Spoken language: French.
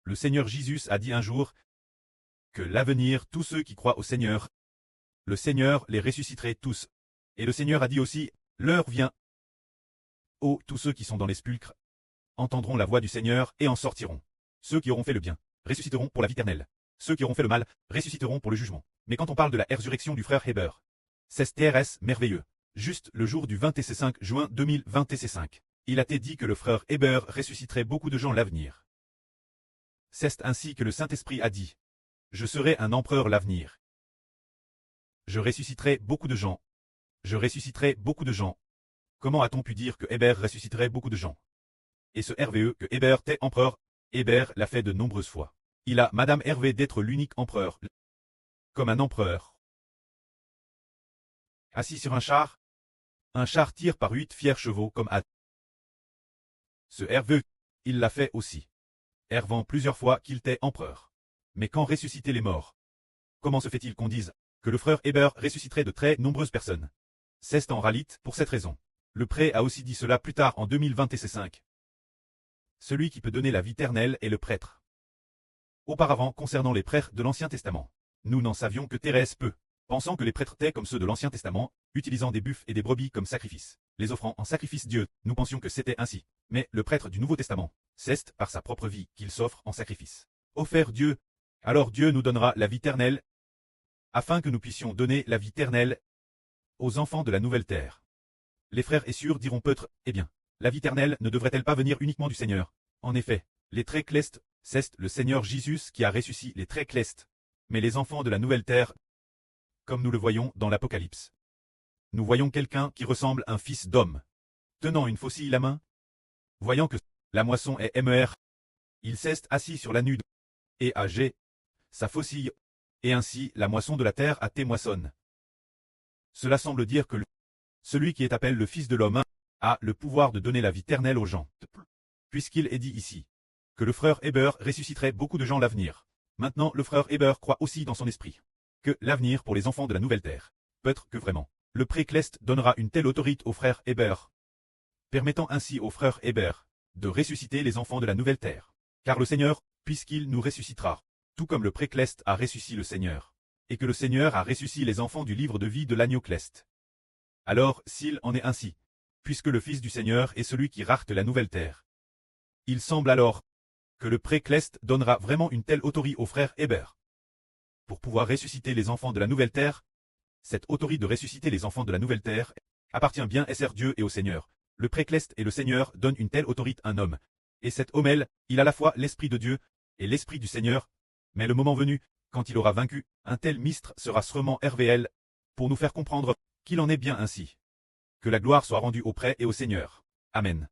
Le Seigneur Jésus a dit un jour que l'avenir, tous ceux qui croient au Seigneur, le Seigneur les ressusciterait tous. Et le Seigneur a dit aussi, l'heure vient. Oh, tous ceux qui sont dans les sépulcres entendront la voix du Seigneur et en sortiront. Ceux qui auront fait le bien ressusciteront pour la vie éternelle. Ceux qui auront fait le mal ressusciteront pour le jugement. Mais quand on parle de la résurrection du frère Heber, c'est TRS merveilleux. Juste le jour du 25 juin 2025, il a été dit que le frère Heber ressusciterait beaucoup de gens l'avenir. C'est ainsi que le Saint-Esprit a dit. Je serai un empereur l'avenir. Je ressusciterai beaucoup de gens. Je ressusciterai beaucoup de gens. Comment a-t-on pu dire que Heber ressusciterait beaucoup de gens? Et ce RVE que Heber était empereur, Heber l'a fait de nombreuses fois. Il a Madame Hervé d'être l'unique empereur. Comme un empereur. Assis sur un char tire par 8 fiers chevaux comme à. Ce RVE, il l'a fait aussi. Hervant plusieurs fois qu'il était empereur. Mais quand ressusciter les morts? Comment se fait-il qu'on dise que le frère Heber ressusciterait de très nombreuses personnes? C'est en réalité pour cette raison. Le prêtre a aussi dit cela plus tard en 2025. Celui qui peut donner la vie éternelle est le prêtre. Auparavant, concernant les prêtres de l'Ancien Testament, nous n'en savions que Thérèse peu, pensant que les prêtres étaient comme ceux de l'Ancien Testament, utilisant des buffles et des brebis comme sacrifice, les offrant en sacrifice Dieu, nous pensions que c'était ainsi. Mais le prêtre du Nouveau Testament, c'est par sa propre vie qu'il s'offre en sacrifice. Offert Dieu, alors Dieu nous donnera la vie éternelle, afin que nous puissions donner la vie éternelle aux enfants de la nouvelle terre. Les frères et sœurs diront peut-être, eh bien, la vie éternelle ne devrait-elle pas venir uniquement du Seigneur? En effet, les très clestes, c'est le Seigneur Jésus qui a ressuscité les très clestes. Mais les enfants de la nouvelle terre, comme nous le voyons dans l'Apocalypse. Nous voyons quelqu'un qui ressemble à un fils d'homme, tenant une faucille à la main. Voyant que la moisson est MER, il s'est assis sur la nude, et âgé, sa faucille, et ainsi la moisson de la terre a été moissonne. Cela semble dire que celui qui est appelé le Fils de l'homme a le pouvoir de donner la vie éternelle aux gens. Puisqu'il est dit ici que le frère Heber ressusciterait beaucoup de gens à l'avenir. Maintenant, le frère Heber croit aussi dans son esprit que l'avenir pour les enfants de la nouvelle terre, peut-être que vraiment, le pré-Cleste donnera une telle autorité au frère Heber, permettant ainsi au frère Heber de ressusciter les enfants de la nouvelle terre. Car le Seigneur, puisqu'il nous ressuscitera, tout comme le pré-Cleste a ressuscité le Seigneur, et que le Seigneur a ressuscité les enfants du livre de vie de l'agneau Cleste. Alors, s'il en est ainsi, puisque le Fils du Seigneur est celui qui rachète la nouvelle terre, il semble alors que le pré-Cleste donnera vraiment une telle autorité au frère Heber. Pour pouvoir ressusciter les enfants de la nouvelle terre, cette autorité de ressusciter les enfants de la nouvelle terre appartient bien à Dieu et au Seigneur. Le pré-Cleste et le Seigneur donnent une telle autorité à un homme. Et cet homme, il a à la fois l'Esprit de Dieu et l'Esprit du Seigneur. Mais le moment venu, quand il aura vaincu, un tel mystre sera sûrement RVL, pour nous faire comprendre qu'il en est bien ainsi. Que la gloire soit rendue au prêtre et au Seigneur. Amen.